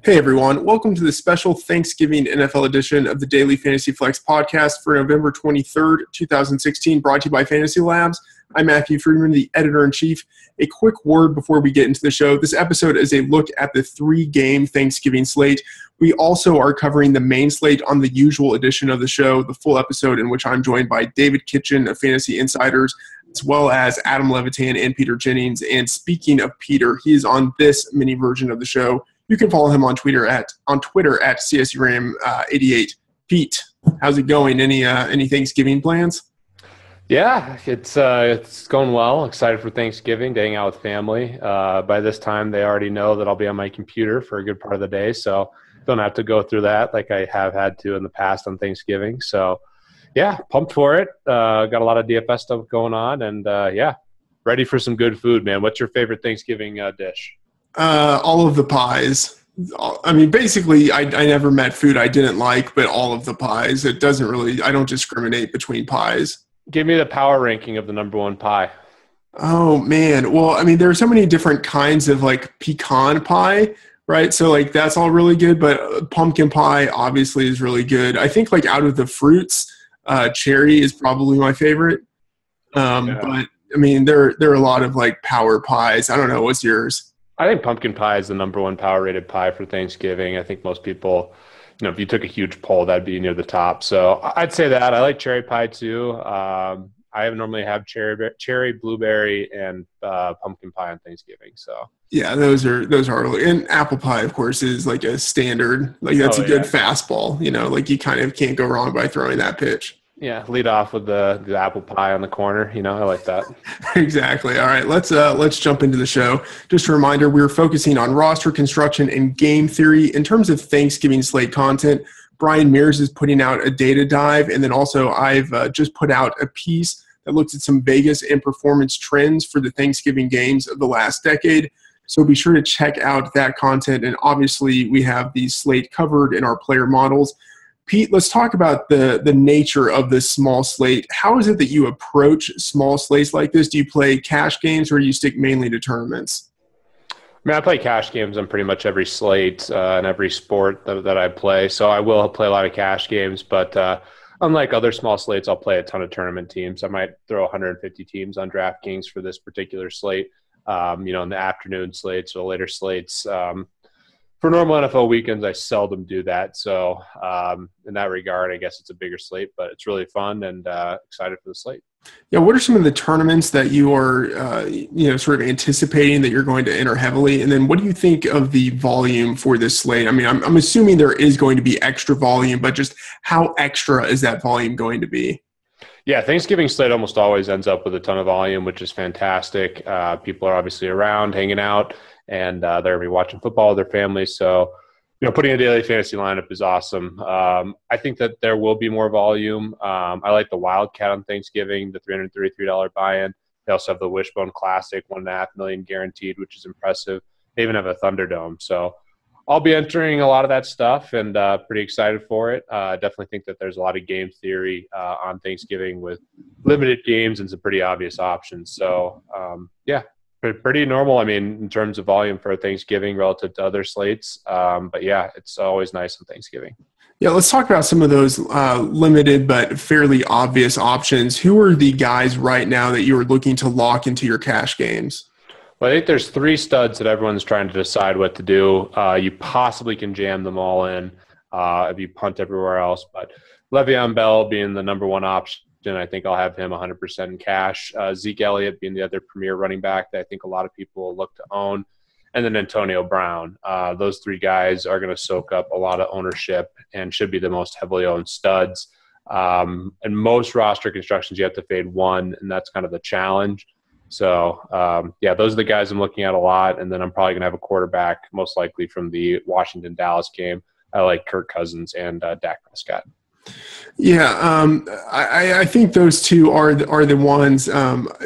Hey everyone, welcome to the special Thanksgiving NFL edition of the Daily Fantasy Flex podcast for November 23rd, 2016, brought to you by FantasyLabs. I'm Matthew Freedman, the editor-in-chief. A quick word before we get into the show. This episode is a look at the three-game Thanksgiving slate. We also are covering the main slate on the usual edition of the show, the full episode in which I'm joined by David Kitchen of Fantasy Insiders, as well as Adam Levitan and Peter Jennings. And speaking of Peter, he is on this mini version of the show. You can follow him on Twitter at CSURAM88. Pete, how's it going? Any Thanksgiving plans? Yeah, it's going well. Excited for Thanksgiving, to hang out with family. By this time, they already know that I'll be on my computer for a good part of the day, so don't have to go through that like I have had to in the past on Thanksgiving. So, yeah, pumped for it. Got a lot of DFS stuff going on, and yeah, ready for some good food, man. What's your favorite Thanksgiving dish? All of the pies. I mean, basically, I never met food I didn't like, but all of the pies. It doesn't really – I don't discriminate between pies. Give me the power ranking of the number one pie. Oh, man. Well, I mean, there are so many different kinds of, like, pecan pie, right? So, like, that's all really good, but pumpkin pie obviously is really good. I think, like, out of the fruits, cherry is probably my favorite. But, I mean, there are a lot of, like, power pies. I don't know. What's yours? I think pumpkin pie is the number one power-rated pie for Thanksgiving. I think most people, if you took a huge poll, that'd be near the top. So I'd say that. I like cherry pie too. I normally have cherry, blueberry, and pumpkin pie on Thanksgiving. So yeah, those are and apple pie, of course, is like a standard. Like that's a good fastball. Like you kind of can't go wrong by throwing that pitch. Yeah, lead off with the apple pie on the corner. I like that. Exactly. All right, let's jump into the show. Just a reminder, we're focusing on roster construction and game theory. In terms of Thanksgiving slate content, Brian Mears is putting out a data dive, and then also I've just put out a piece that looks at some Vegas and performance trends for the Thanksgiving games of the last decade. So be sure to check out that content, and obviously we have the slate covered in our player models. Pete, let's talk about the nature of this small slate. How is it that you approach small slates like this? Do you play cash games or do you stick mainly to tournaments? I mean, I play cash games on pretty much every slate and every sport that I play. So I will play a lot of cash games, but unlike other small slates, I'll play a ton of tournament teams. I might throw 150 teams on DraftKings for this particular slate, in the afternoon slates or later slates. For normal NFL weekends, I seldom do that. So in that regard, I guess it's a bigger slate, but it's really fun and excited for the slate. Yeah, what are some of the tournaments that you are, sort of anticipating that you're going to enter heavily? And then what do you think of the volume for this slate? I mean, I'm assuming there is going to be extra volume, but just how extra is that volume going to be? Yeah, Thanksgiving slate almost always ends up with a ton of volume, which is fantastic. People are obviously around, hanging out, and they're going to be watching football with their families. So, putting a daily fantasy lineup is awesome. I think that there will be more volume. I like the Wildcat on Thanksgiving, the $333 buy-in. They also have the Wishbone Classic, $1.5 million guaranteed, which is impressive. They even have a Thunderdome. So I'll be entering a lot of that stuff and pretty excited for it. I definitely think that there's a lot of game theory on Thanksgiving with limited games and some pretty obvious options. So, yeah. Pretty normal, I mean, in terms of volume for Thanksgiving relative to other slates. But, yeah, it's always nice on Thanksgiving. Yeah, let's talk about some of those limited but fairly obvious options. Who are the guys right now that you are looking to lock into your cash games? Well, I think there's three studs that everyone's trying to decide what to do. You possibly can jam them all in if you punt everywhere else. But Le'Veon Bell being the number one option, I think I'll have him 100% in cash. Zeke Elliott being the other premier running back that I think a lot of people will look to own. And then Antonio Brown. Those three guys are going to soak up a lot of ownership and should be the most heavily owned studs. In most roster constructions, you have to fade one, and that's kind of the challenge. So, yeah, those are the guys I'm looking at a lot. And then I'm probably going to have a quarterback, most likely from the Washington-Dallas game. I like Kirk Cousins and Dak Prescott. Yeah, I think those two are the ones.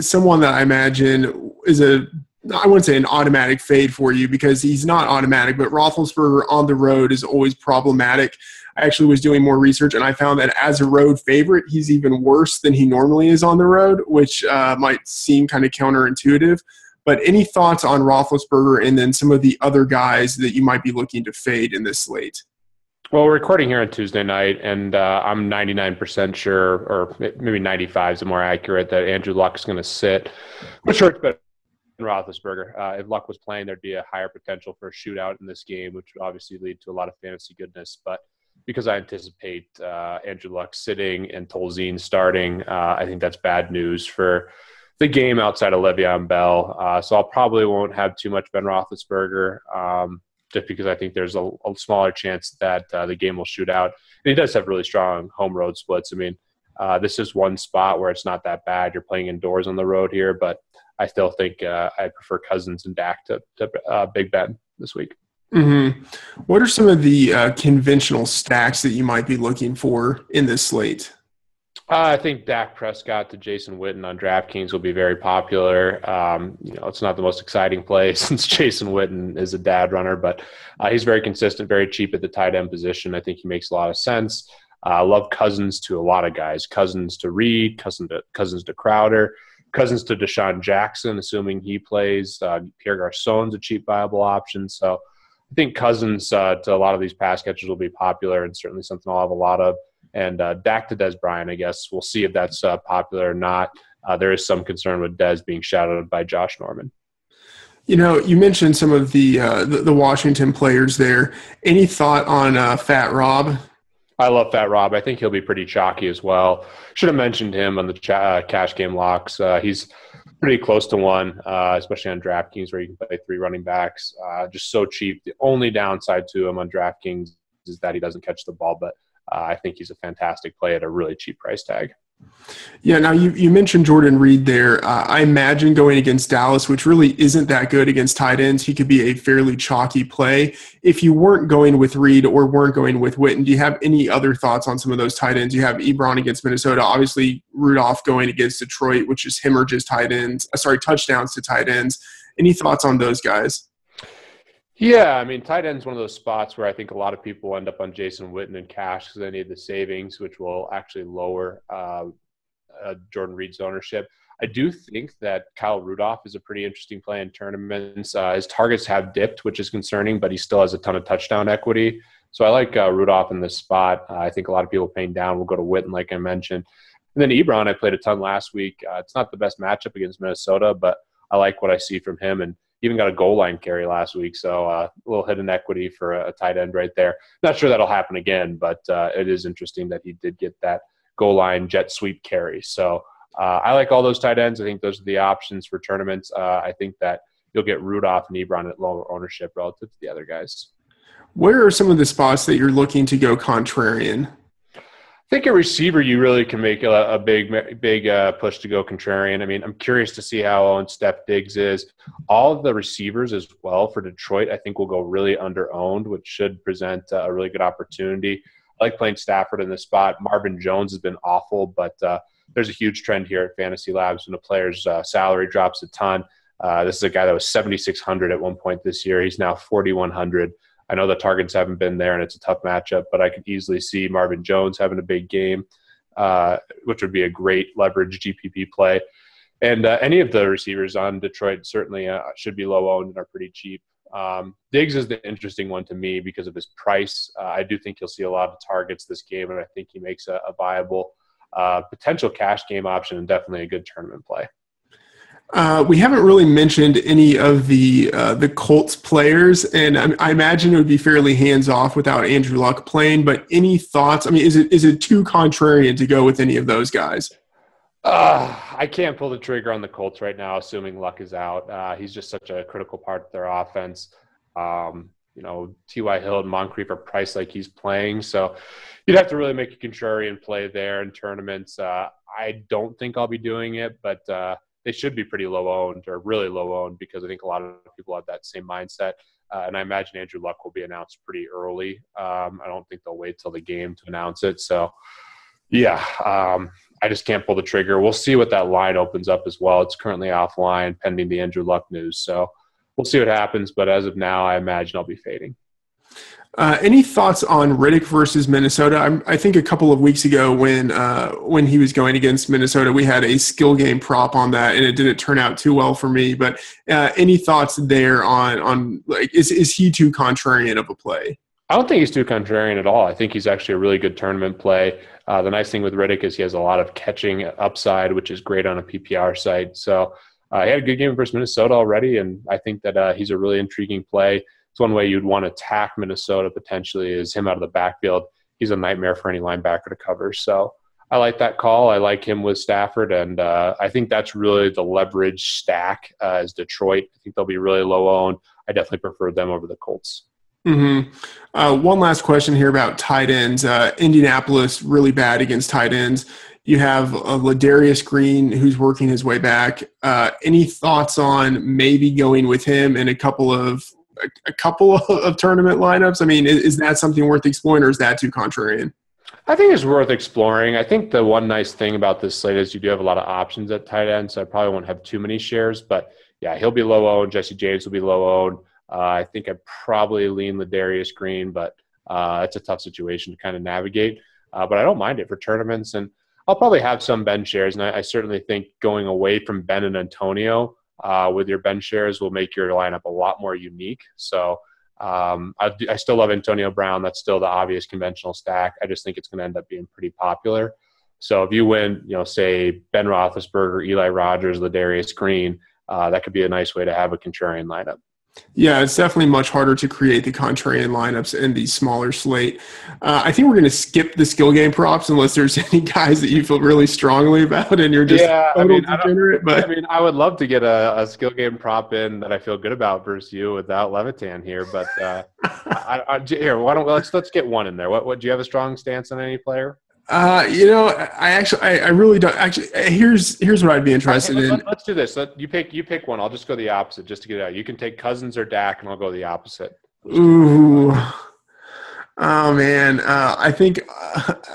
Someone that I imagine is I wouldn't say an automatic fade for you because he's not automatic, but Roethlisberger on the road is always problematic. I actually was doing more research, and I found that as a road favorite, he's even worse than he normally is on the road, which might seem kind of counterintuitive. But any thoughts on Roethlisberger and then some of the other guys that you might be looking to fade in this slate? Well, we're recording here on Tuesday night, and I'm 99% sure, or maybe 95 is more accurate, that Andrew Luck is going to sit, which hurts better than Roethlisberger. If Luck was playing, there'd be a higher potential for a shootout in this game, which would obviously lead to a lot of fantasy goodness. But because I anticipate Andrew Luck sitting and Tolzien starting, I think that's bad news for the game outside of Le'Veon Bell. So I'll probably won't have too much Ben Roethlisberger. Just because I think there's a smaller chance that the game will shoot out. And he does have really strong home road splits. I mean, this is one spot where it's not that bad. You're playing indoors on the road here, but I still think I prefer Cousins and Dak to Big Ben this week. Mm-hmm. What are some of the conventional stacks that you might be looking for in this slate? I think Dak Prescott to Jason Witten on DraftKings will be very popular. It's not the most exciting play since Jason Witten is a dad runner, but he's very consistent, very cheap at the tight end position. I think he makes a lot of sense. I love Cousins to a lot of guys. Cousins to Reed, Cousins to Crowder, Cousins to Deshaun Jackson, assuming he plays. Pierre Garçon's a cheap, viable option. So I think Cousins to a lot of these pass catchers will be popular and certainly something I'll have a lot of. And Dak to Dez Bryant, I guess. We'll see if that's popular or not. There is some concern with Dez being shadowed by Josh Norman. You mentioned some of the Washington players there. Any thought on Fat Rob? I love Fat Rob. I think he'll be pretty chalky as well. Should have mentioned him on the cash game locks. He's pretty close to one, especially on DraftKings where you can play 3 running backs. Just so cheap. The only downside to him on DraftKings is that he doesn't catch the ball, but I think he's a fantastic play at a really cheap price tag. Yeah, now you mentioned Jordan Reed there. I imagine going against Dallas, which really isn't that good against tight ends, he could be a fairly chalky play. If you weren't going with Reed or weren't going with Witten, do you have any other thoughts on some of those tight ends? You have Ebron against Minnesota, obviously Rudolph going against Detroit, which is hemorrhages touchdowns to tight ends. Any thoughts on those guys? Yeah, I mean, tight end's one of those spots where I think a lot of people end up on Jason Witten and cash because they need the savings, which will actually lower Jordan Reed's ownership. I do think that Kyle Rudolph is a pretty interesting play in tournaments. His targets have dipped, which is concerning, but he still has a ton of touchdown equity. So I like Rudolph in this spot. I think a lot of people paying down will go to Witten, like I mentioned. And then Ebron, I played a ton last week. It's not the best matchup against Minnesota, but I like what I see from him. And even got a goal line carry last week, so a little hidden equity for a tight end right there. Not sure that'll happen again, but it is interesting that he did get that goal line jet sweep carry. So I like all those tight ends. I think those are the options for tournaments. I think that you'll get Rudolph and Ebron at lower ownership relative to the other guys. Where are some of the spots that you're looking to go contrarian? I think a receiver you really can make a big push to go contrarian. I mean, I'm curious to see how owned Steph Diggs is. All of the receivers as well for Detroit, I think will go really under-owned, which should present a really good opportunity. I like playing Stafford in this spot. Marvin Jones has been awful, but there's a huge trend here at FantasyLabs when a player's salary drops a ton. This is a guy that was $7,600 at one point this year. He's now $4,100. I know the targets haven't been there, and it's a tough matchup, but I could easily see Marvin Jones having a big game, which would be a great leverage GPP play. And any of the receivers on Detroit certainly should be low-owned and are pretty cheap. Diggs is the interesting one to me because of his price. I do think you'll see a lot of targets this game, and I think he makes a viable potential cash game option and definitely a good tournament play. We haven't really mentioned any of the Colts players, and I imagine it would be fairly hands-off without Andrew Luck playing, but any thoughts? I mean, is it too contrarian to go with any of those guys? I can't pull the trigger on the Colts right now, assuming Luck is out. He's just such a critical part of their offense. T.Y. Hill and Moncrief are priced like he's playing, so you'd have to really make a contrarian play there in tournaments. I don't think I'll be doing it, but they should be pretty low-owned or really low-owned because I think a lot of people have that same mindset. And I imagine Andrew Luck will be announced pretty early. I don't think they'll wait till the game to announce it. So, yeah, I just can't pull the trigger. We'll see what that line opens up as well. It's currently offline pending the Andrew Luck news. So we'll see what happens. But as of now, I imagine I'll be fading. Any thoughts on Riddick versus Minnesota? I think a couple of weeks ago when he was going against Minnesota, we had a skill game prop on that, and it didn't turn out too well for me. But any thoughts there on like is he too contrarian of a play? I don't think he's too contrarian at all. I think he's actually a really good tournament play. The nice thing with Riddick is he has a lot of catching upside, which is great on a PPR site. So he had a good game versus Minnesota already, and I think that he's a really intriguing play. It's one way you'd want to attack Minnesota potentially is him out of the backfield. He's a nightmare for any linebacker to cover. So I like that call. I like him with Stafford, and I think that's really the leverage stack as Detroit. I think they'll be really low owned. I definitely prefer them over the Colts. Mm-hmm. One last question here about tight ends. Indianapolis really bad against tight ends. You have Ladarius Green who's working his way back. Any thoughts on maybe going with him in a couple of tournament lineups? I mean, is that something worth exploring, or is that too contrarian? I think it's worth exploring. I think the one nice thing about this slate is you do have a lot of options at tight end, so I probably won't have too many shares. But, yeah, he'll be low owned. Jesse James will be low owned. I think I'd probably lean Ladarius Green, but it's a tough situation to kind of navigate. But I don't mind it for tournaments. And I'll probably have some Ben shares, and I certainly think going away from Ben and Antonio with your Ben shares will make your lineup a lot more unique. So I still love Antonio Brown. That's still the obvious conventional stack. I just think it's going to end up being pretty popular. So if you win, say Ben Roethlisberger, Eli Rogers, Ladarius Green, that could be a nice way to have a contrarian lineup. Yeah, it's definitely much harder to create the contrarian lineups in the smaller slate. I think we're going to skip the skill game props unless there's any guys that you feel really strongly about and you're just degenerate. I would love to get a skill game prop in that I feel good about versus you without Levitan here. But let's get one in there. What do you have a strong stance on any player? I really don't. Actually, here's what I'd be interested in. Let's do this. You pick one. I'll just go the opposite just to get it out. You can take Cousins or Dak, and I'll go the opposite. Ooh. Oh, man. I think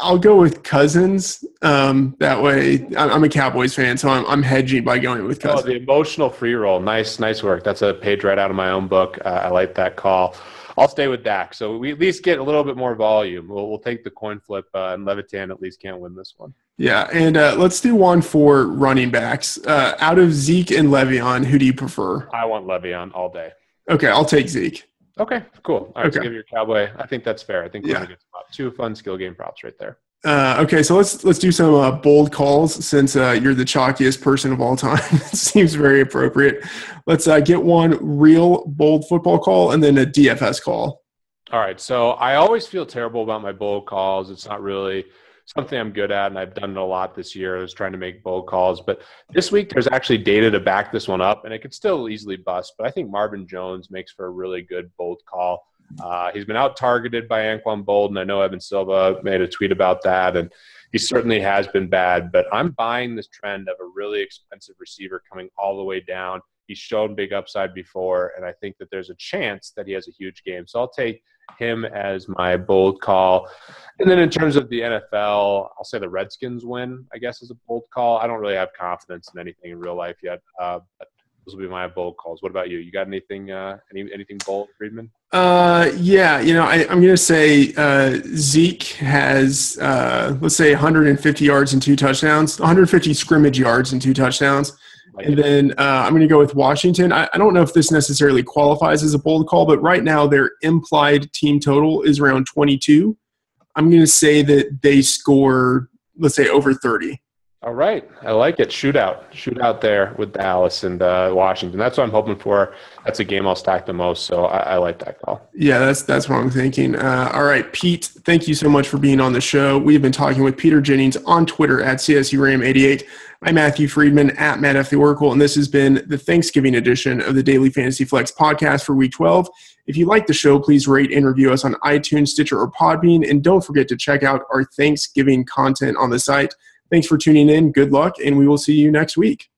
I'll go with Cousins. That way, I'm a Cowboys fan, so I'm hedging by going with Cousins. Oh, the emotional free roll. Nice work. That's a page right out of my own book. I like that call. I'll stay with Dak. So we at least get a little bit more volume. We'll take the coin flip, and Levitan at least can't win this one. Yeah, and let's do one for running backs. Out of Zeke and Le'Veon, who do you prefer? I want Le'Veon all day. Okay, I'll take Zeke. Okay, cool. All right, so give your Cowboy. I think that's fair. I think we're in a good spot. Two fun skill game props right there. Okay, so let's do some bold calls since you're the chalkiest person of all time. It seems very appropriate. Let's get one real bold football call and then a DFS call. All right, so I always feel terrible about my bold calls. It's not really something I'm good at, and I've done it a lot this year. I was trying to make bold calls. But this week there's actually data to back this one up, and it could still easily bust. But I think Marvin Jones makes for a really good bold call. He's been out-targeted by Anquan Boldin. I know Evan Silva made a tweet about that, and he certainly has been bad. But I'm buying this trend of a really expensive receiver coming all the way down. He's shown big upside before, and I think that there's a chance that he has a huge game. So I'll take him as my bold call. And then in terms of the NFL, I'll say the Redskins win, I guess, is a bold call. I don't really have confidence in anything in real life yet, but those will be my bold calls. What about you? You got anything anything bold, Freedman? Yeah, I'm going to say Zeke has, let's say, 150 yards and 2 touchdowns, 150 scrimmage yards and 2 touchdowns. And then I'm going to go with Washington. I don't know if this necessarily qualifies as a bold call, but right now their implied team total is around 22. I'm going to say that they score, let's say, over 30. All right. I like it. Shootout there with Dallas and Washington. That's what I'm hoping for. That's a game I'll stack the most, so I like that call. Yeah, that's what I'm thinking. All right, Pete, thank you so much for being on the show. We've been talking with Peter Jennings on Twitter at CSURAM88. I'm Matthew Freedman at Matt F. The Oracle, and this has been the Thanksgiving edition of the Daily Fantasy Flex podcast for Week 12. If you like the show, please rate and review us on iTunes, Stitcher, or Podbean, and don't forget to check out our Thanksgiving content on the site. Thanks for tuning in. Good luck, and we will see you next week.